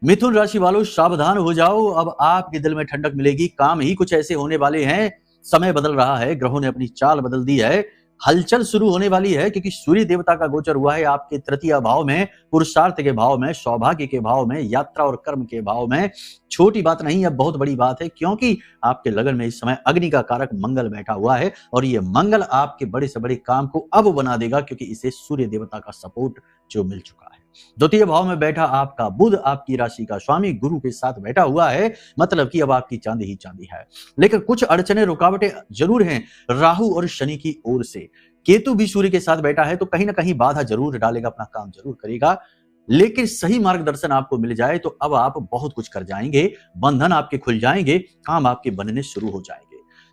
मिथुन राशि वालों सावधान हो जाओ, अब आपके दिल में ठंडक मिलेगी। काम ही कुछ ऐसे होने वाले हैं, समय बदल रहा है, ग्रहों ने अपनी चाल बदल दी है, हलचल शुरू होने वाली है, क्योंकि सूर्य देवता का गोचर हुआ है आपके तृतीय भाव में, पुरुषार्थ के भाव में, सौभाग्य के भाव में, यात्रा और कर्म के भाव में। छोटी बात नहीं, अब बहुत बड़ी बात है, क्योंकि आपके लगन में इस समय अग्नि का कारक मंगल बैठा हुआ है, और ये मंगल आपके बड़े से बड़े काम को अब बना देगा, क्योंकि इसे सूर्य देवता का सपोर्ट जो मिल चुका है। द्वितीय भाव में बैठा आपका बुध, आपकी राशि का स्वामी, गुरु के साथ बैठा हुआ है, मतलब कि अब आपकी चांदी ही चांदी है। लेकिन कुछ अड़चने, रुकावटें जरूर हैं राहु और शनि की ओर से। केतु भी सूर्य के साथ बैठा है, तो कहीं ना कहीं बाधा जरूर डालेगा, अपना काम जरूर करेगा, लेकिन सही मार्गदर्शन आपको मिल जाए तो अब आप बहुत कुछ कर जाएंगे, बंधन आपके खुल जाएंगे, काम आपके बनने शुरू हो जाएंगे।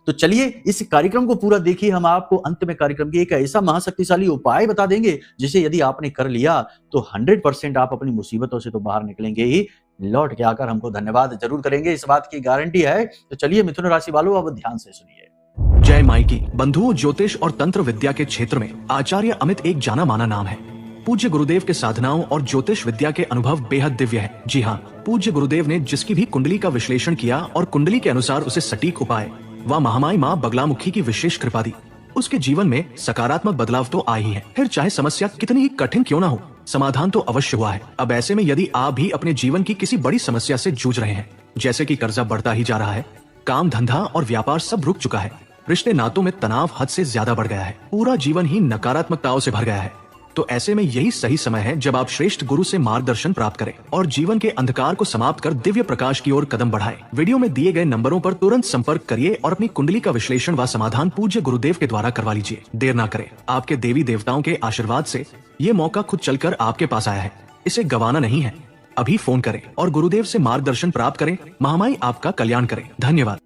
तो चलिए इस कार्यक्रम को पूरा देखिए, हम आपको अंत में कार्यक्रम की एक ऐसा महाशक्तिशाली उपाय बता देंगे जिसे यदि आपने कर लिया तो 100% आप अपनी मुसीबतों से तो बाहर निकलेंगे ही, लौट के आकर हमको धन्यवाद जरूर करेंगे, इस बात की गारंटी है। तो चलिए मिथुन राशि वालों, अब ध्यान से सुनिए। जय माई की बंधुओं, ज्योतिष और तंत्र विद्या के क्षेत्र में आचार्य अमित एक जाना माना नाम है। पूज्य गुरुदेव के साधनाओं और ज्योतिष विद्या के अनुभव बेहद दिव्य है। जी हाँ, पूज्य गुरुदेव ने जिसकी भी कुंडली का विश्लेषण किया और कुंडली के अनुसार उसे सटीक उपाय व महामाई माँ बगलामुखी की विशेष कृपा दी, उसके जीवन में सकारात्मक बदलाव तो आए ही है। फिर चाहे समस्या कितनी ही कठिन क्यों ना हो, समाधान तो अवश्य हुआ है। अब ऐसे में यदि आप भी अपने जीवन की किसी बड़ी समस्या से जूझ रहे हैं, जैसे कि कर्जा बढ़ता ही जा रहा है, काम धंधा और व्यापार सब रुक चुका है, रिश्ते नातों में तनाव हद से ज्यादा बढ़ गया है, पूरा जीवन ही नकारात्मकताओं से भर गया है, तो ऐसे में यही सही समय है जब आप श्रेष्ठ गुरु से मार्गदर्शन प्राप्त करें और जीवन के अंधकार को समाप्त कर दिव्य प्रकाश की ओर कदम बढ़ाएं। वीडियो में दिए गए नंबरों पर तुरंत संपर्क करिए और अपनी कुंडली का विश्लेषण व समाधान पूज्य गुरुदेव के द्वारा करवा लीजिए। देर ना करें, आपके देवी देवताओं के आशीर्वाद से ये मौका खुद चलकर आपके पास आया है, इसे गंवाना नहीं है। अभी फोन करें और गुरुदेव से मार्गदर्शन प्राप्त करें। महामाई आपका कल्याण करें। धन्यवाद।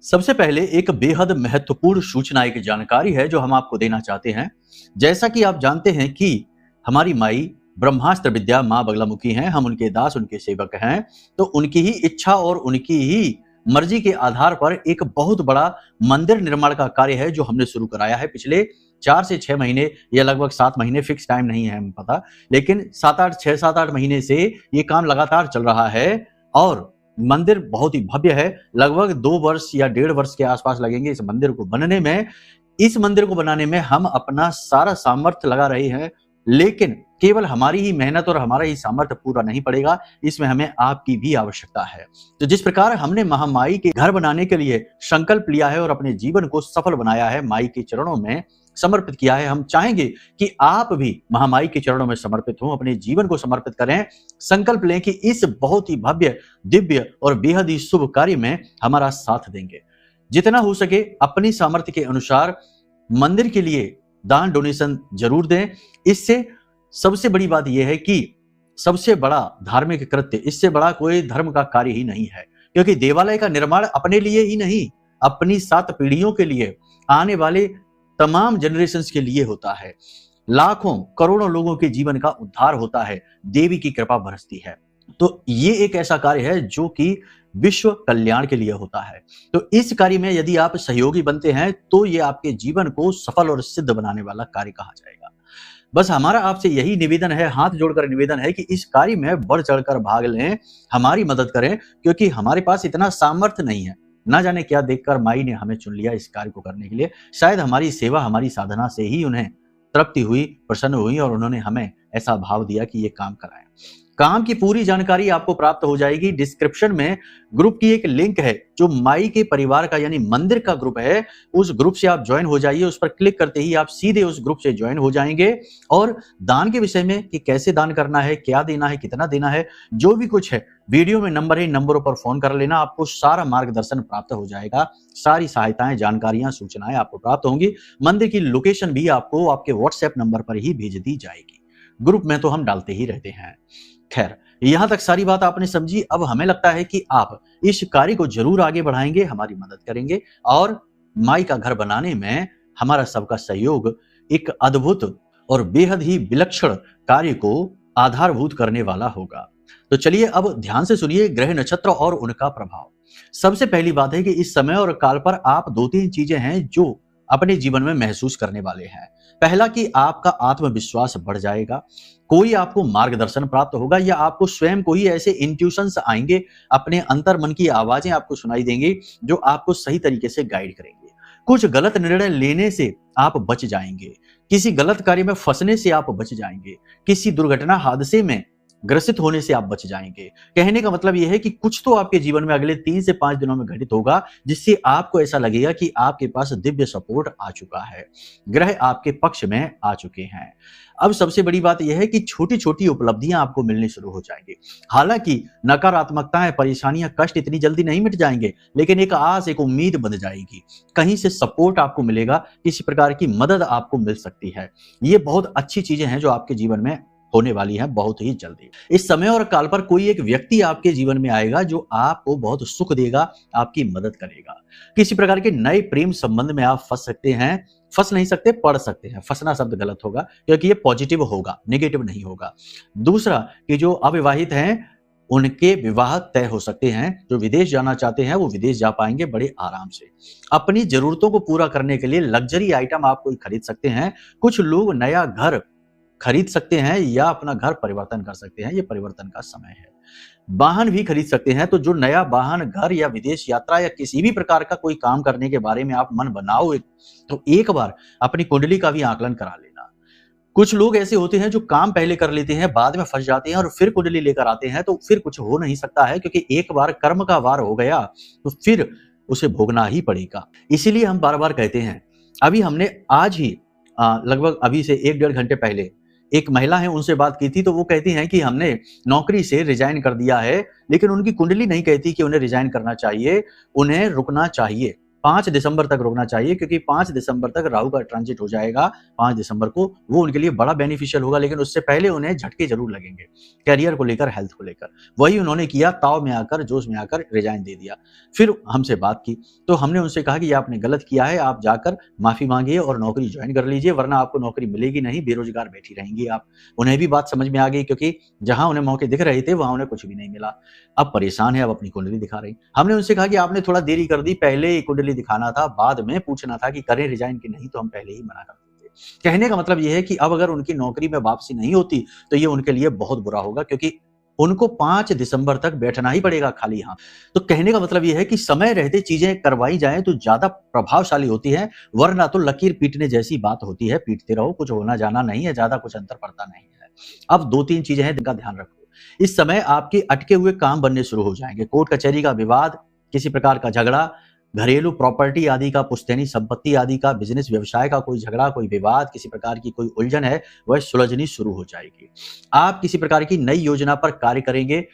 सबसे पहले एक बेहद महत्वपूर्ण सूचना, एक जानकारी है जो हम आपको देना चाहते हैं। जैसा कि आप जानते हैं कि हमारी माई ब्रह्मास्त्र विद्या माँ बगलामुखी हैं, हम उनके दास, उनके सेवक हैं, तो उनकी ही इच्छा और उनकी ही मर्जी के आधार पर एक बहुत बड़ा मंदिर निर्माण का कार्य है जो हमने शुरू कराया है पिछले 4 से 6 महीने या लगभग 7 महीने, फिक्स टाइम नहीं है हमें पता, लेकिन 7-8 महीने से ये काम लगातार चल रहा है और मंदिर बहुत ही भव्य है। लगभग 2 वर्ष या 1.5 वर्ष के आसपास लगेंगे इस मंदिर को बनने में। इस मंदिर को बनाने में हम अपना सारा सामर्थ्य लगा रहे हैं, लेकिन केवल हमारी ही मेहनत और हमारा ही सामर्थ्य पूरा नहीं पड़ेगा, इसमें हमें आपकी भी आवश्यकता है। तो जिस प्रकार हमने महामाई के घर बनाने के लिए संकल्प लिया है और अपने जीवन को सफल बनाया है, माई के चरणों में समर्पित किया है, हम चाहेंगे कि आप भी महामाई के चरणों में समर्पित हों, अपने जीवन को समर्पित करें, संकल्प लें कि इस बहुत ही भव्य, दिव्य और बेहद ही शुभ कार्य में हमारा साथ देंगे। जितना हो सके अपनी सामर्थ्य के अनुसार मंदिर के लिए दान डोनेशन जरूर दें। इससे सबसे बड़ी बात यह है कि सबसे बड़ा धार्मिक कृत्य, इससे बड़ा कोई धर्म का कार्य ही नहीं है, क्योंकि देवालय का निर्माण अपने लिए ही नहीं, अपनी 7 पीढ़ियों के लिए, आने वाले तमाम जनरेशंस के लिए होता है। लाखों करोड़ों लोगों के जीवन का उद्धार होता है, देवी की कृपा बरसती है। तो ये एक ऐसा कार्य है जो कि विश्व कल्याण के लिए होता है। तो इस कार्य में यदि आप सहयोगी बनते हैं तो ये आपके जीवन को सफल और सिद्ध बनाने वाला कार्य कहा जाएगा। बस हमारा आपसे यही निवेदन है, हाथ जोड़कर निवेदन है कि इस कार्य में बढ़ चढ़कर भाग लें, हमारी मदद करें, क्योंकि हमारे पास इतना सामर्थ्य नहीं है। ना जाने क्या देखकर माई ने हमें चुन लिया इस कार्य को करने के लिए। शायद हमारी सेवा, हमारी साधना से ही उन्हें तृप्ति हुई, प्रसन्न हुई और उन्होंने हमें ऐसा भाव दिया कि ये काम कराएं। काम की पूरी जानकारी आपको प्राप्त हो जाएगी। डिस्क्रिप्शन में ग्रुप की एक लिंक है जो माई के परिवार का यानी मंदिर का ग्रुप है, उस ग्रुप से आप ज्वाइन हो जाइए। उस पर क्लिक करते ही आप सीधे उस ग्रुप से ज्वाइन हो जाएंगे और दान के विषय में कि कैसे दान करना है, क्या देना है, कितना देना है, जो भी कुछ है, वीडियो में नंबर है, नंबरों पर फोन कर लेना, आपको सारा मार्गदर्शन प्राप्त हो जाएगा। सारी सहायताएं, जानकारियां, सूचनाएं आपको प्राप्त होंगी। मंदिर की लोकेशन भी आपको आपके व्हाट्सएप नंबर पर ही भेज दी जाएगी। ग्रुप में तो हम डालते ही रहते हैं। खैर, यहां तक सारी बात आपने समझी। अब हमें लगता है कि आप इस कार्य को जरूर आगे बढ़ाएंगे, हमारी मदद करेंगे और माई का घर बनाने में हमारा सबका सहयोग एक अद्भुत और बेहद ही विलक्षण कार्य को आधारभूत करने वाला होगा। तो चलिए अब ध्यान से सुनिए ग्रह नक्षत्र और उनका प्रभाव। सबसे पहली बात है कि इस समय और काल पर आप 2-3 चीजें हैं जो अपने जीवन में महसूस करने वाले हैं। पहला कि आपका आत्मविश्वास बढ़ जाएगा, कोई आपको मार्गदर्शन प्राप्त होगा या आपको स्वयं को ही ऐसे इंट्यूशंस आएंगे, अपने अंतर मन की आवाजें आपको सुनाई देंगी जो आपको सही तरीके से गाइड करेंगे। कुछ गलत निर्णय लेने से आप बच जाएंगे, किसी गलत कार्य में फंसने से आप बच जाएंगे, किसी दुर्घटना हादसे में ग्रसित होने से आप बच जाएंगे। कहने का मतलब यह है कि कुछ तो आपके जीवन में अगले 3 से 5 दिनों में घटित होगा जिससे आपको ऐसा लगेगा कि आपके पास दिव्य सपोर्ट आ चुका है, ग्रह आपके पक्ष में आ चुके हैं। अब सबसे बड़ी बात यह है कि छोटी छोटी उपलब्धियां आपको मिलनी शुरू हो जाएंगी। हालांकि नकारात्मकताएं, परेशानियां, कष्ट इतनी जल्दी नहीं मिट जाएंगे, लेकिन एक आस, एक उम्मीद बन जाएगी। कहीं से सपोर्ट आपको मिलेगा, किसी प्रकार की मदद आपको मिल सकती है। ये बहुत अच्छी चीजें हैं जो आपके जीवन में होने वाली है बहुत ही जल्दी। इस समय और काल पर कोई एक व्यक्ति आपके जीवन में आएगा जो आपको बहुत सुख देगा, आपकी मदद करेगा। किसी प्रकार के नए प्रेम संबंध में आप फंस सकते हैं, फंस नहीं सकते, पढ़ सकते हैं। फंसना शब्द गलत होगा क्योंकि ये पॉजिटिव होगा, नेगेटिव नहीं होगा। दूसरा कि जो अविवाहित हैं उनके विवाह तय हो सकते हैं, जो विदेश जाना चाहते हैं वो विदेश जा पाएंगे बड़े आराम से। अपनी जरूरतों को पूरा करने के लिए लग्जरी आइटम आप कोई खरीद सकते हैं। कुछ लोग नया घर खरीद सकते हैं या अपना घर परिवर्तन कर सकते हैं, ये परिवर्तन का समय है। वाहन भी खरीद सकते हैं, तो जो नया वाहन, घर या विदेश यात्रा या किसी भी प्रकार का कोई काम करने के बारे में आप मन बनाओ तो एक बार अपनी कुंडली का भी आकलन करा लेना। कुछ लोग ऐसे होते हैं जो काम पहले कर लेते हैं, बाद में फंस जाते हैं और फिर कुंडली लेकर आते हैं, तो फिर कुछ हो नहीं सकता है क्योंकि एक बार कर्म का वार हो गया तो फिर उसे भोगना ही पड़ेगा। इसीलिए हम बार बार कहते हैं, अभी हमने आज ही लगभग अभी से 1-1.5 घंटे पहले एक महिला है उनसे बात की थी, तो वो कहती हैं कि हमने नौकरी से रिजाइन कर दिया है, लेकिन उनकी कुंडली नहीं कहती कि उन्हें रिजाइन करना चाहिए, उन्हें रुकना चाहिए। 5 दिसंबर तक रुकना चाहिए क्योंकि 5 दिसंबर तक राहु का ट्रांजिट हो जाएगा। 5 दिसंबर को वो उनके लिए बड़ा बेनिफिशियल होगा, लेकिन उससे पहले उन्हें झटके जरूर लगेंगे कैरियर को लेकर, हेल्थ को लेकर। वही उन्होंने किया, ताव में आकर, जोश में आकर रिजाइन दे दिया। फिर हमसे बात की तो हमने उनसे कहा कि ये आपने गलत किया है, आप जाकर माफी मांगिए और नौकरी ज्वाइन कर लीजिए, वरना आपको नौकरी मिलेगी नहीं, बेरोजगार बैठी रहेंगी आप। उन्हें भी बात समझ में आ गई क्योंकि जहां उन्हें मौके दिख रहे थे वहां उन्हें कुछ भी नहीं मिला। अब परेशान है, अब अपनी कुंडली दिखा रही। हमने उनसे कहा कि आपने थोड़ा देरी कर दी, पहले कुंडली दिखाना था, बाद में पूछना था कि करें रिजाइन की नहीं, तो हम पहले ही मना कर देते। कहने का मतलब यह है कि अब अगर उनकी नौकरी में वापसी नहीं होती तो ये उनके लिए बहुत बुरा होगा क्योंकि उनको 5 दिसंबर तक बैठना ही पड़ेगा खाली यहाँ। तो कहने का मतलब यह है कि समय रहते चीजें करवाई जाएं तो ज्यादा प्रभावशाली होती है, वरना तो लकीर पीटने जैसी बात होती है, पीटते रहो, कुछ होना जाना नहीं है, ज्यादा कुछ अंतर पड़ता नहीं है। अब 2-3 चीजें हैं जिनका ध्यान रखो। इस समय आपके अटके हुए काम बनने शुरू हो जाएंगे। कोर्ट कचहरी का विवाद, किसी प्रकार का झगड़ा, घरेलू प्रॉपर्टी आदि का, पुश्तैनी संपत्ति आदि का, बिजनेस व्यवसाय का कोई झगड़ा, कोई विवाद, किसी प्रकार की कोई उलझन है वह सुलझनी शुरू हो जाएगी। आप किसी प्रकार की नई योजना पर कार्य करेंगे,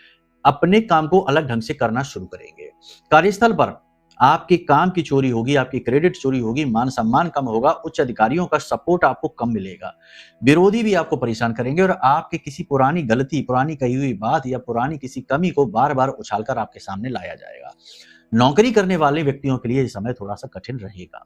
अपने काम को अलग ढंग से करना शुरू करेंगे। कार्यस्थल पर आपके काम की चोरी होगी, आपकी क्रेडिट चोरी होगी, मान सम्मान कम होगा, उच्च अधिकारियों का सपोर्ट आपको कम मिलेगा, विरोधी भी आपको परेशान करेंगे और आपके किसी पुरानी गलती, पुरानी कही हुई बात या पुरानी किसी कमी को बार बार उछालकर आपके सामने लाया जाएगा। नौकरी करने वाले व्यक्तियों के लिए इस समय थोड़ा सा कठिन रहेगा।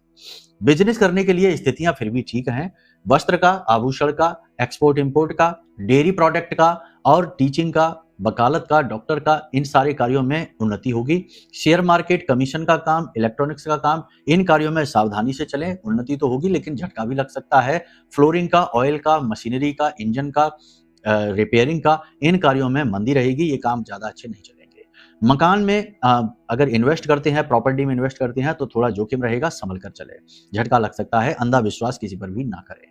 बिजनेस करने के लिए स्थितियां फिर भी ठीक हैं। वस्त्र का, आभूषण का, एक्सपोर्ट इंपोर्ट का, डेयरी प्रोडक्ट का और टीचिंग का, वकालत का, डॉक्टर का, इन सारे कार्यों में उन्नति होगी। शेयर मार्केट, कमीशन का काम, इलेक्ट्रॉनिक्स का काम, इन कार्यों में सावधानी से चलें। उन्नति तो होगी लेकिन झटका भी लग सकता है। फ्लोरिंग का, ऑयल का, मशीनरी का, इंजन का, रिपेयरिंग का, इन कार्यों में मंदी रहेगी, ये काम ज्यादा अच्छे नहीं चलेंगे। मकान में अगर इन्वेस्ट करते हैं, प्रॉपर्टी में इन्वेस्ट करते हैं तो थोड़ा जोखिम रहेगा, संभल कर चले, झटका लग सकता है। अंधा विश्वास किसी पर भी ना करें।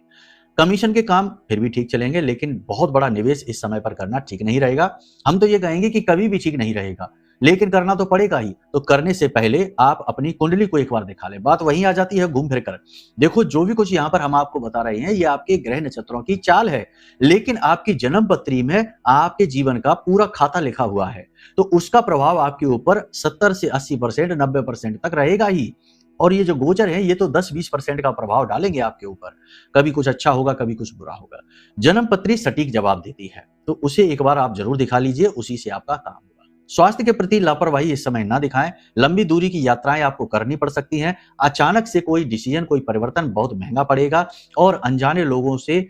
कमीशन के काम फिर भी ठीक चलेंगे, लेकिन बहुत बड़ा निवेश इस समय पर करना ठीक नहीं रहेगा। हम तो ये कहेंगे कि कभी भी ठीक नहीं रहेगा, लेकिन करना तो पड़ेगा ही। तो करने से पहले आप अपनी कुंडली को एक बार दिखा लें। बात वहीं आ जाती है घूम फिर कर। देखो, जो भी कुछ यहाँ पर हम आपको बता रहे हैं ये आपके ग्रह नक्षत्रों की चाल है, लेकिन आपकी जन्म पत्री में आपके जीवन का पूरा खाता लिखा हुआ है, तो उसका प्रभाव आपके ऊपर 70 से 80%, 90% तक रहेगा ही। और ये जो गोचर है ये तो 10-20% का प्रभाव डालेंगे आपके ऊपर। कभी कुछ अच्छा होगा, कभी कुछ बुरा होगा। जन्म पत्री सटीक जवाब देती है, तो उसे एक बार आप जरूर दिखा लीजिए, उसी से आपका काम होगा। स्वास्थ्य के प्रति लापरवाही इस समय ना दिखाएं। लंबी दूरी की यात्राएं आपको करनी पड़ सकती हैं। अचानक से कोई डिसीजन, कोई परिवर्तन बहुत महंगा पड़ेगा और अनजाने लोगों से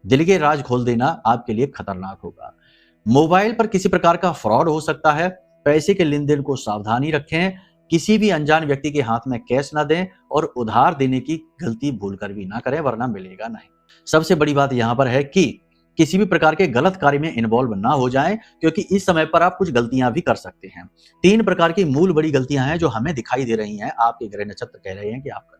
दिल के राज खोल देना आपके लिए खतरनाक होगा। मोबाइल पर किसी प्रकार का फ्रॉड हो सकता है। पैसे के लेन देन को सावधानी रखें। किसी भी अनजान व्यक्ति के हाथ में कैश ना दें और उधार देने की गलती भूलकर भी ना करें, वरना मिलेगा नहीं। सबसे बड़ी बात यहाँ पर है कि किसी भी प्रकार के गलत कार्य में इन्वॉल्व ना हो जाएं, क्योंकि इस समय पर आप कुछ गलतियां भी कर सकते हैं। 3 प्रकार की मूल बड़ी गलतियां हैं जो हमें दिखाई दे रही हैं, आपके ग्रह नक्षत्र कह रहे हैं कि आप करेंगे।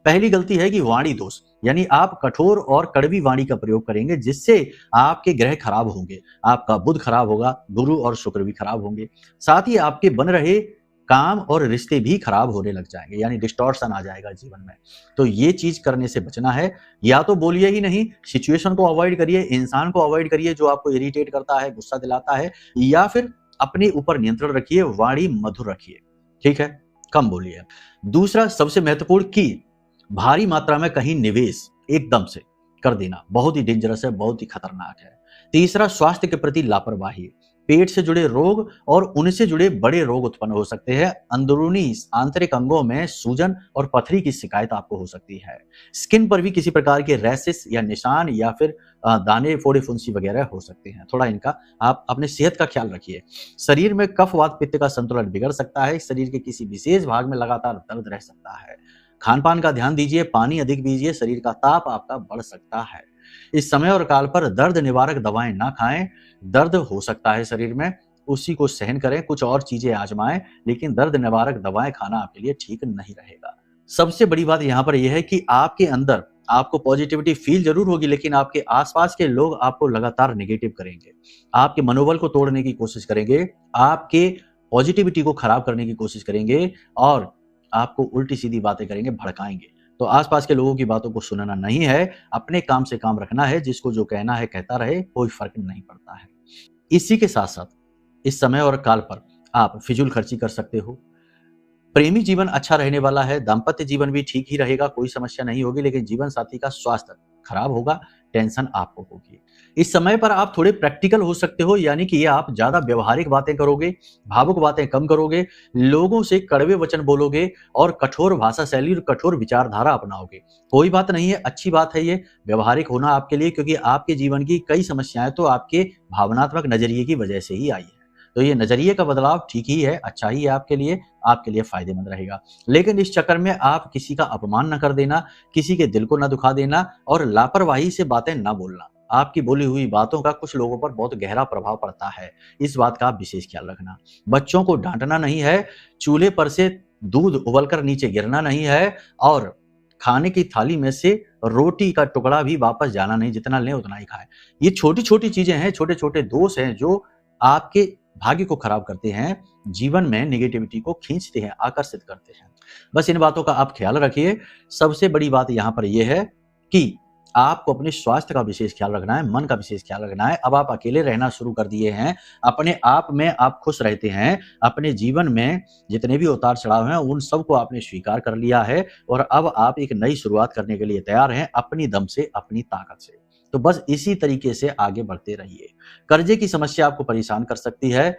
पहली गलती है कि वाणी दोष, यानी आप कठोर और कड़वी वाणी का प्रयोग करेंगे, जिससे आपके ग्रह खराब होंगे, आपका बुध खराब होगा, गुरु और शुक्र भी खराब होंगे। साथ ही आपके बन रहे काम और रिश्ते भी खराब होने लग जाएंगे, यानी डिस्टॉर्शन आ जाएगा जीवन में। तो ये चीज करने से बचना है। या तो बोलिए ही नहीं, सिचुएशन को अवॉइड करिए, इंसान को अवॉइड करिए जो आपको इरिटेट करता है, गुस्सा दिलाता है, या फिर अपने ऊपर नियंत्रण रखिए, वाणी मधुर रखिए, ठीक है, कम बोलिए। दूसरा सबसे महत्वपूर्ण कि भारी मात्रा में कहीं निवेश एकदम से कर देना बहुत ही डेंजरस है, बहुत ही खतरनाक है। तीसरा स्वास्थ्य के प्रति लापरवाही, पेट से जुड़े रोग और उनसे जुड़े बड़े रोग उत्पन्न हो सकते हैं। अंदरूनी आंतरिक अंगों में सूजन और पथरी की शिकायत आपको हो सकती है। स्किन पर भी किसी प्रकार के रैशेस या निशान या फिर दाने, फोड़े, फुंसी वगैरह हो सकते हैं। थोड़ा इनका आप अपने सेहत का ख्याल रखिए। शरीर में कफ, वात, पित्त का संतुलन बिगड़ सकता है। शरीर के किसी विशेष भाग में लगातार दर्द रह सकता है। खान पान का ध्यान दीजिए, पानी अधिक पीजिए, शरीर का ताप आपका बढ़ सकता है। इस समय और काल पर दर्द निवारक दवाएं ना खाएं। दर्द हो सकता है शरीर में, उसी को सहन करें, कुछ और चीजें आजमाएं, लेकिन दर्द निवारक दवाएं खाना आपके लिए ठीक नहीं रहेगा। सबसे बड़ी बात यहाँ पर यह है कि आपके अंदर आपको पॉजिटिविटी फील जरूर होगी, लेकिन आपके आसपास के लोग आपको लगातार नेगेटिव करेंगे, आपके मनोबल को तोड़ने की कोशिश करेंगे, आपके पॉजिटिविटी को खराब करने की कोशिश करेंगे और आपको उल्टी सीधी बातें करेंगे, भड़काएंगे। तो आसपास के लोगों की बातों को सुनना नहीं है, अपने काम से काम रखना है, जिसको जो कहना है कहता रहे, कोई फर्क नहीं पड़ता है। इसी के साथ साथ इस समय और काल पर आप फिजूल खर्ची कर सकते हो। प्रेमी जीवन अच्छा रहने वाला है, दाम्पत्य जीवन भी ठीक ही रहेगा, कोई समस्या नहीं होगी, लेकिन जीवन साथी का स्वास्थ्य खराब होगा, टेंशन आपको होगी। इस समय पर आप थोड़े प्रैक्टिकल हो सकते हो, यानी कि आप ज्यादा व्यवहारिक बातें करोगे, भावुक बातें कम करोगे, लोगों से कड़वे वचन बोलोगे और कठोर भाषा शैली और कठोर विचारधारा अपनाओगे। कोई बात नहीं है, अच्छी बात है ये व्यवहारिक होना आपके लिए, क्योंकि आपके जीवन की कई समस्याएं तो आपके भावनात्मक नजरिए की वजह से ही आई है। तो ये नजरिए का बदलाव ठीक ही है, अच्छा ही है आपके लिए फायदेमंद रहेगा। लेकिन इस चक्कर में आप किसी का अपमान न कर देना, किसी के दिल को न दुखा देना और लापरवाही से बातें न बोलना। आपकी बोली हुई बातों का कुछ लोगों पर बहुत गहरा प्रभाव पड़ता है, इस बात का आप विशेष ख्याल रखना। बच्चों को डांटना नहीं है, चूल्हे पर से दूध उबलकर नीचे गिरना नहीं है और खाने की थाली में से रोटी का टुकड़ा भी वापस जाना नहीं, जितना लें उतना ही खाएं। ये छोटी छोटी चीजें हैं, छोटे छोटे दोष हैं जो आपके भाग्य को खराब करते हैं, जीवन में नेगेटिविटी को खींचते हैं, आकर्षित करते हैं। बस इन बातों का आप ख्याल रखिए। सबसे बड़ी बात यहाँ पर यह है कि आपको अपने स्वास्थ्य का विशेष ख्याल रखना है, मन का विशेष ख्याल रखना है। अब आप अकेले रहना शुरू कर दिए हैं, अपने आप में आप खुश रहते हैं, अपने जीवन में जितने भी उतार चढ़ाव हैं उन सबको आपने स्वीकार कर लिया है और अब आप एक नई शुरुआत करने के लिए तैयार हैं, अपनी दम से, अपनी ताकत से। तो बस इसी तरीके से आगे बढ़ते रहिए। कर्जे की समस्या आपको परेशान कर सकती है,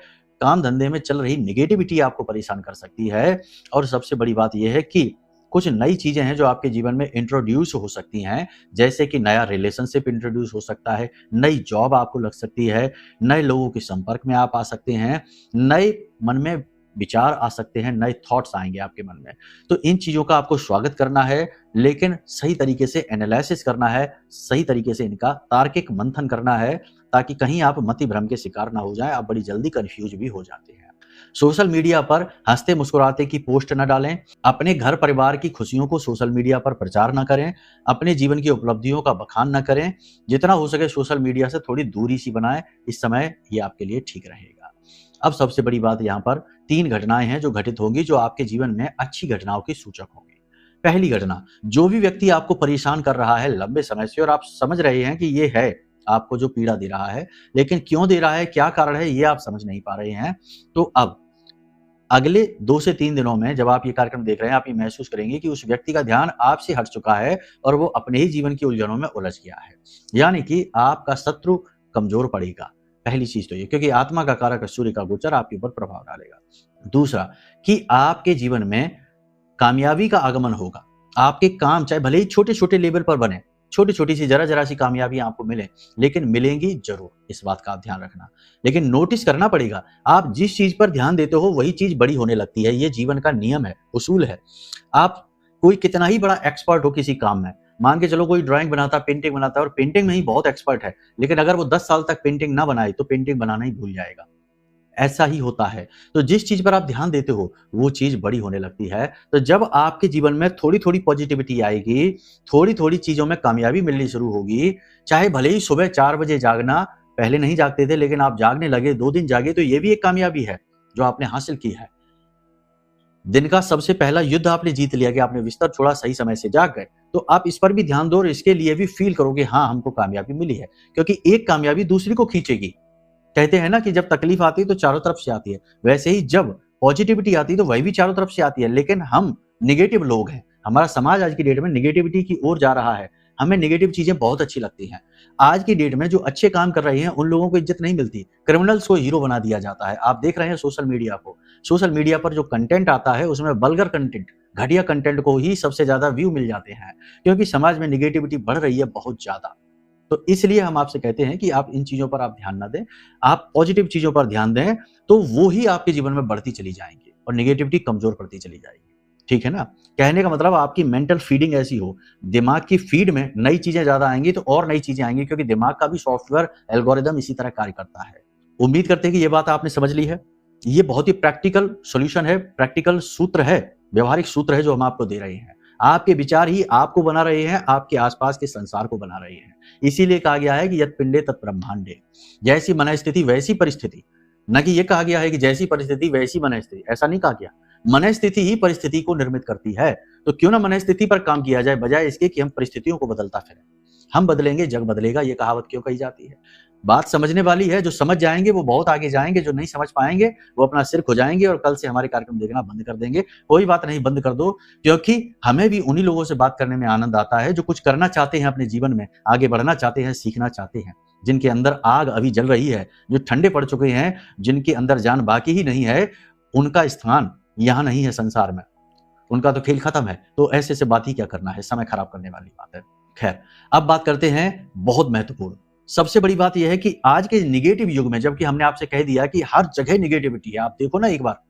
काम धंधे में चल रही नेगेटिविटी आपको परेशान कर सकती है और सबसे बड़ी बात यह है कि कुछ नई चीजें हैं जो आपके जीवन में इंट्रोड्यूस हो सकती हैं, जैसे कि नया रिलेशनशिप इंट्रोड्यूस हो सकता है, नई जॉब आपको लग सकती है, नए लोगों के संपर्क में आप आ सकते हैं, नए मन में विचार आ सकते हैं, नए थॉट्स आएंगे आपके मन में। तो इन चीजों का आपको स्वागत करना है, लेकिन सही तरीके से एनालिसिस करना है, सही तरीके से इनका तार्किक मंथन करना है, ताकि कहीं आप मति भ्रम के शिकार ना हो जाएं, आप बड़ी जल्दी कंफ्यूज भी हो जाते हैं। सोशल मीडिया पर हंसते मुस्कुराते की पोस्ट न डालें, अपने घर परिवार की खुशियों को सोशल मीडिया पर प्रचार न करें, अपने जीवन की उपलब्धियों का बखान न करें, जितना हो सके सोशल मीडिया से थोड़ी दूरी सी बनाएं, इस समय ये आपके लिए ठीक रहेगा। अब सबसे बड़ी बात यहाँ पर 3 घटनाएं हैं जो घटित होंगी, जो आपके जीवन में अच्छी घटनाओं की सूचक होंगी। पहली घटना, जो भी व्यक्ति आपको परेशान कर रहा है लंबे समय से और आप समझ रहे हैं कि ये है आपको जो पीड़ा दे रहा है, लेकिन क्यों दे रहा है, क्या कारण है, ये आप समझ नहीं पा रहे हैं, तो अब अगले 2 से 3 दिनों में जब आप ये कार्यक्रम देख रहे हैं, आप ये महसूस करेंगे कि उस व्यक्ति का ध्यान आपसे हट चुका है और वो अपने ही जीवन की उलझनों में उलझ गया है, यानी कि आपका शत्रु कमजोर पड़ेगा। पहली चीज तो ये, क्योंकि आत्मा का कारक सूर्य का गोचर आपके ऊपर प्रभाव डालेगा। दूसरा कि आपके जीवन में कामयाबी का आगमन होगा, आपके काम चाहे भले ही छोटे छोटे लेवल पर बने, छोटी छोटी सी जरा जरा सी कामयाबियां आपको मिले, लेकिन मिलेंगी जरूर, इस बात का आप ध्यान रखना। लेकिन नोटिस करना पड़ेगा, आप जिस चीज पर ध्यान देते हो वही चीज बड़ी होने लगती है। ये जीवन का नियम है, उसूल है। आप कोई कितना ही बड़ा एक्सपर्ट हो किसी काम में, मान के चलो कोई ड्राइंग बनाता, पेंटिंग बनाता है और पेंटिंग में ही बहुत एक्सपर्ट है, लेकिन अगर वो 10 साल तक पेंटिंग ना बनाए तो पेंटिंग बनाना ही भूल जाएगा। ऐसा ही होता है। तो जिस चीज पर आप ध्यान देते हो वो चीज बड़ी होने लगती है। तो जब आपके जीवन में थोड़ी थोड़ी पॉजिटिविटी आएगी, थोड़ी थोड़ी चीजों में कामयाबी मिलनी शुरू होगी, चाहे भले ही सुबह 4 बजे जागना, पहले नहीं जागते थे लेकिन आप जागने लगे, 2 दिन जागे, तो ये भी एक कामयाबी है जो आपने हासिल की है। दिन का सबसे पहला युद्ध आपने जीत लिया कि आपने बिस्तर छोड़ा, सही समय से जाग गए। तो आप इस पर भी ध्यान दो और इसके लिए भी फील करो कि हाँ, हमको कामयाबी मिली है, क्योंकि एक कामयाबी दूसरी को खींचेगी। कहते हैं ना कि जब तकलीफ आती है तो चारों तरफ से आती है, वैसे ही जब पॉजिटिविटी आती है तो वही भी चारों तरफ से आती है। लेकिन हम निगेटिव लोग हैं, हमारा समाज आज की डेट में निगेटिविटी की ओर जा रहा है, हमें निगेटिव चीजें बहुत अच्छी लगती हैं। आज की डेट में जो अच्छे काम कर रहे हैं उन लोगों को इज्जत नहीं मिलती, क्रिमिनल्स को हीरो बना दिया जाता है। आप देख रहे हैं सोशल मीडिया को, सोशल मीडिया पर जो कंटेंट आता है उसमें वल्गर कंटेंट, घटिया कंटेंट को ही सबसे ज्यादा व्यू मिल जाते हैं, क्योंकि समाज में निगेटिविटी बढ़ रही है बहुत ज्यादा। तो इसलिए हम आपसे कहते हैं कि आप इन चीजों पर आप ध्यान ना दें, आप पॉजिटिव चीजों पर ध्यान दें, तो वो ही आपके जीवन में बढ़ती चली जाएंगी और निगेटिविटी कमजोर पड़ती चली जाएगी। ठीक है ना? कहने का मतलब आपकी मेंटल फीडिंग ऐसी हो, दिमाग की फीड में नई चीजें ज्यादा आएंगी तो और नई चीजें आएंगी, क्योंकि दिमाग का भी सॉफ्टवेयर एल्गोरिदम इसी तरह कार्य करता है। उम्मीद करते हैं कि ये बात आपने समझ ली है। ये बहुत ही प्रैक्टिकल सॉल्यूशन है, प्रैक्टिकल सूत्र है, व्यवहारिक सूत्र है जो हम आपको दे रहे हैं। आपके विचार ही आपको बना रहे हैं, आपके आसपास के संसार को बना रहे हैं। इसीलिए कहा गया है कि यत् पिंडे तत् ब्रह्मांडे, जैसी मनस्थिति वैसी परिस्थिति। न कि यह कहा गया है कि जैसी परिस्थिति वैसी मनस्थिति, ऐसा नहीं कहा गया। मनस्थिति ही परिस्थिति को निर्मित करती है। तो क्यों ना मनस्थिति पर काम किया जाए, बजाय इसके कि हम परिस्थितियों को बदलता फिरें। हम बदलेंगे जग बदलेगा, ये कहावत क्यों कही जाती है? बात समझने वाली है, जो समझ जाएंगे वो बहुत आगे जाएंगे, जो नहीं समझ पाएंगे वो अपना सिर खुजाएंगे और कल से हमारे कार्यक्रम देखना बंद कर देंगे। कोई बात नहीं, बंद कर दो, क्योंकि हमें भी उन्हीं लोगों से बात करने में आनंद आता है जो कुछ करना चाहते हैं अपने जीवन में, आगे बढ़ना चाहते हैं, सीखना चाहते हैं, जिनके अंदर आग अभी जल रही है, जो ठंडे पड़ चुके हैं, जिनके अंदर जान बाकी ही नहीं है। उनका स्थान यहाँ नहीं है संसार में, उनका तो खेल खत्म है। तो ऐसे से बात ही क्या करना है, समय खराब करने वाली बात है। खैर, अब बात करते हैं बहुत महत्वपूर्ण, सबसे बड़ी बात यह है कि आज के निगेटिव युग में, जबकि हमने आपसे कह दिया कि हर जगह निगेटिविटी है, आप देखो ना एक बार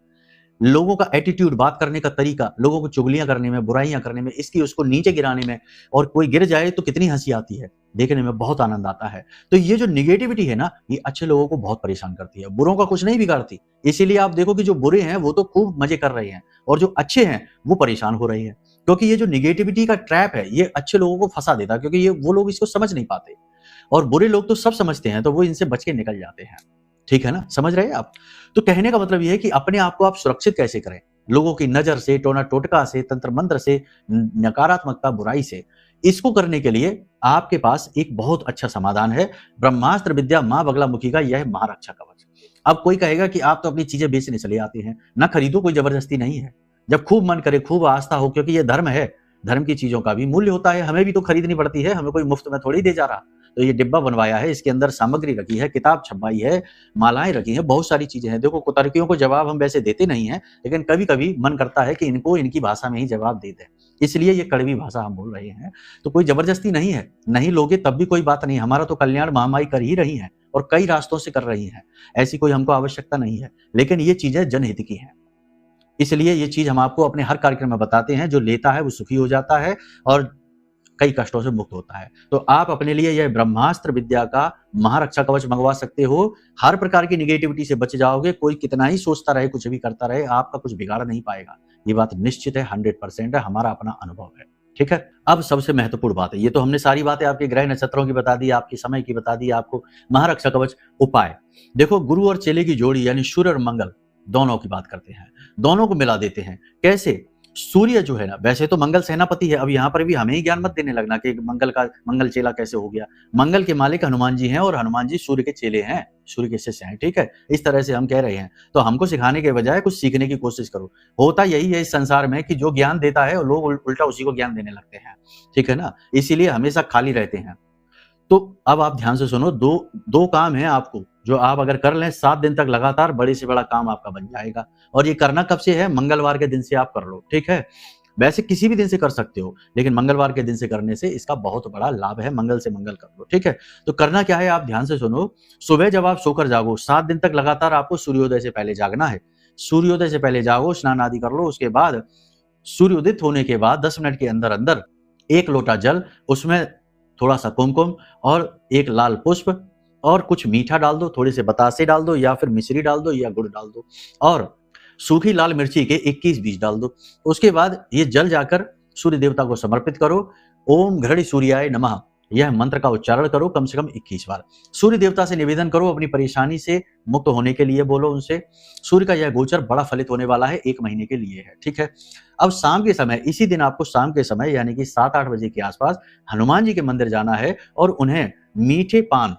लोगों का एटीट्यूड, बात करने का तरीका, लोगों को चुगलियां करने में, बुराइयां करने में, इसकी उसको नीचे गिराने में, और कोई गिर जाए तो कितनी हंसी आती है, देखने में बहुत आनंद आता है। तो ये जो निगेटिविटी है ना, ये अच्छे लोगों को बहुत परेशान करती है, बुरों का कुछ नहीं बिगाड़ती। इसीलिए आप देखो कि जो बुरे हैं वो तो खूब मजे कर रहे हैं और जो अच्छे हैं वो परेशान हो रहे हैं, क्योंकि ये जो निगेटिविटी का ट्रैप है ये अच्छे लोगों को फंसा देता है, क्योंकि ये वो लोग इसको समझ नहीं पाते, और बुरे लोग तो सब समझते हैं, तो वो इनसे बच के निकल जाते हैं। ठीक है ना, समझ रहे हैं आप? तो कहने का मतलब यह है कि अपने आप को आप सुरक्षित कैसे करें, लोगों की नजर से, टोना टोटका से, तंत्र मंत्र से, नकारात्मकता, बुराई से। इसको करने के लिए आपके पास एक बहुत अच्छा समाधान है, ब्रह्मास्त्र विद्या मां बगलामुखी का यह महारक्षा कवच। अब कोई कहेगा कि आप तो अपनी चीजें बेचने चले आते हैं, ना खरीदो, कोई जबरदस्ती नहीं है, जब खूब मन करे, खूब आस्था हो, क्योंकि यह धर्म है, धर्म की चीजों का भी मूल्य होता है, हमें भी तो खरीदनी पड़ती है, हमें कोई मुफ्त में थोड़ी दे जा रहा। तो ये डिब्बा बनवाया है, इसके अंदर सामग्री रखी है, किताब छपवाई है, मालाएं रखी हैं, बहुत सारी चीजें हैं। देखो, कुतर्कियों को जवाब हम वैसे देते नहीं हैं, लेकिन कभी कभी मन करता है कि इनको इनकी भाषा में ही जवाब दे दें, इसलिए ये कड़वी भाषा हम बोल रहे हैं। तो कोई जबरदस्ती नहीं है, नहीं लोगे तब भी कोई बात नहीं, हमारा तो कल्याण महामाई कर ही रही है और कई रास्तों से कर रही है, ऐसी कोई हमको आवश्यकता नहीं है, लेकिन ये चीजें जनहित की हैं, इसलिए ये चीज हम आपको अपने हर कार्यक्रम में बताते हैं। जो लेता है वो सुखी हो जाता है और कई कष्टों से मुक्त होता है। तो आप अपने लिए यह ब्रह्मास्त्र विद्या का महारक्षा कवच मंगवा सकते हो, हर प्रकार की निगेटिविटी से बच जाओगे। कोई कितना ही सोचता रहे, कुछ भी करता रहे, आपका कुछ बिगाड़ नहीं पाएगा, ये बात निश्चित है, 100% है, हमारा अपना अनुभव है। ठीक है, अब सबसे महत्वपूर्ण बात है, ये तो हमने सारी बातें आपके ग्रह नक्षत्रों की बता दी, आपके समय की बता दी, आपको महारक्षा कवच उपाय। देखो, गुरु और चेले की जोड़ी यानी सूर्य और मंगल दोनों की बात करते हैं, दोनों को मिला देते हैं। कैसे? सूर्य जो है ना, वैसे तो मंगल सेनापति है, अब यहाँ पर भी हमें ही ज्ञान मत देने लगना कि मंगल चेला कैसे हो गया। मंगल के मालिक हनुमान जी हैं और हनुमान जी सूर्य के चेले हैं, सूर्य के शिष्य हैं। ठीक है, इस तरह से हम कह रहे हैं। तो हमको सिखाने के बजाय कुछ सीखने की कोशिश करो। होता यही है इस संसार में कि जो ज्ञान देता है लोग उल्टा उसी को ज्ञान देने लगते हैं। ठीक है ना, इसीलिए हमेशा खाली रहते हैं। तो अब आप ध्यान से सुनो, दो काम है आपको, जो आप अगर कर लें 7 दिन तक लगातार, बड़े से बड़ा काम आपका बन जाएगा। और ये करना कब से है? मंगलवार के दिन से आप कर लो। ठीक है, वैसे किसी भी दिन से कर सकते हो, लेकिन मंगलवार के दिन से करने से इसका बहुत बड़ा लाभ है। मंगल से मंगल कर लो, ठीक है। तो करना क्या है, आप ध्यान से सुनो। सुबह जब आप सोकर जागो, 7 दिन तक लगातार आपको सूर्योदय से पहले जागना है। सूर्योदय से पहले जागो, स्नान आदि कर लो। उसके बाद सूर्योदित होने के बाद 10 मिनट के अंदर अंदर 1 लोटा जल, उसमें थोड़ा सा कुमकुम और एक लाल पुष्प और कुछ मीठा डाल दो, थोड़े से बतासे डाल दो या फिर मिश्री डाल दो या गुड़ डाल दो और सूखी लाल मिर्ची के 21 बीज डाल दो। उसके बाद ये जल जाकर सूर्य देवता को समर्पित करो। ओम घृणी सूर्याय नमः, यह मंत्र का उच्चारण करो कम से कम 21 बार। सूर्य देवता से निवेदन करो, अपनी परेशानी से मुक्त होने के लिए बोलो उनसे। सूर्य का यह गोचर बड़ा फलित होने वाला है, 1 महीने के लिए है, ठीक है। अब शाम के समय, इसी दिन आपको शाम के समय यानी कि 7-8 बजे के आसपास हनुमान जी के मंदिर जाना है और उन्हें मीठे पान,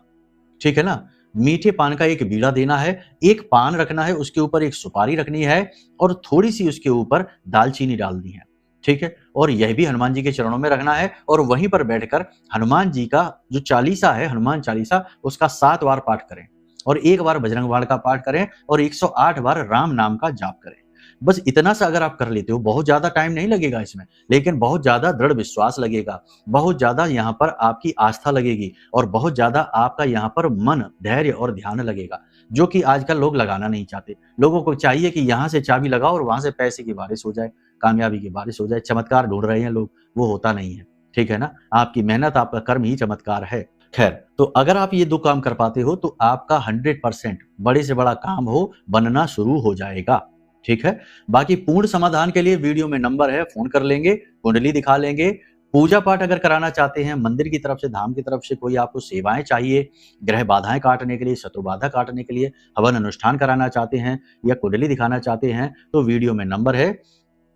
ठीक है ना, मीठे पान का एक बीड़ा देना है। एक पान रखना है, उसके ऊपर एक सुपारी रखनी है और थोड़ी सी उसके ऊपर दालचीनी डालनी है, ठीक है। और यह भी हनुमान जी के चरणों में रखना है और वहीं पर बैठकर हनुमान जी का जो चालीसा है, हनुमान चालीसा, उसका 7 बार पाठ करें और 1 बार बजरंग बाण का पाठ करें और 108 बार राम नाम का जाप करें। बस इतना सा अगर आप कर लेते हो, बहुत ज्यादा टाइम नहीं लगेगा इसमें, लेकिन बहुत ज्यादा दृढ़ विश्वास लगेगा, बहुत ज्यादा यहाँ पर आपकी आस्था लगेगी और बहुत ज्यादा आपका यहाँ पर मन, धैर्य और ध्यान लगेगा, जो कि आजकल लोग लगाना नहीं चाहते। लोगों को चाहिए कि यहाँ से चाबी लगाओ और वहां से पैसे की बारिश हो जाए, कामयाबी की बारिश हो जाए। चमत्कार ढूंढ रहे हैं लोग, वो होता नहीं है, ठीक है ना। आपकी मेहनत, आपका कर्म ही चमत्कार है। खैर, तो अगर आप ये 2 काम कर पाते हो तो आपका 100% बड़े से बड़ा काम हो बनना शुरू हो जाएगा, ठीक है। बाकी पूर्ण समाधान के लिए वीडियो में नंबर है, फोन कर लेंगे, कुंडली दिखा लेंगे। पूजा पाठ अगर कराना चाहते हैं, मंदिर की तरफ से, धाम की तरफ से कोई आपको सेवाएं चाहिए, ग्रह बाधाएं काटने के लिए, शत्रु बाधा काटने के लिए, हवन अनुष्ठान कराना चाहते हैं या कुंडली दिखाना चाहते हैं, तो वीडियो में नंबर है,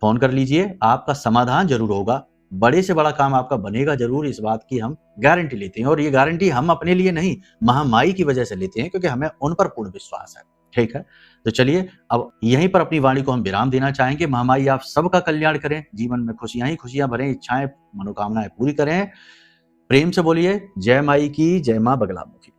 फोन कर लीजिए। आपका समाधान जरूर होगा, बड़े से बड़ा काम आपका बनेगा जरूर, इस बात की हम गारंटी लेते हैं। और ये गारंटी हम अपने लिए नहीं, महामाई की वजह से लेते हैं, क्योंकि हमें उन पर पूर्ण विश्वास है, ठीक है। तो चलिए अब यहीं पर अपनी वाणी को हम विराम देना चाहेंगे। महामाई आप सबका कल्याण करें, जीवन में खुशियां ही खुशियां भरें, इच्छाएं मनोकामनाएं पूरी करें। प्रेम से बोलिए जय माई की, जय मां बगलामुखी।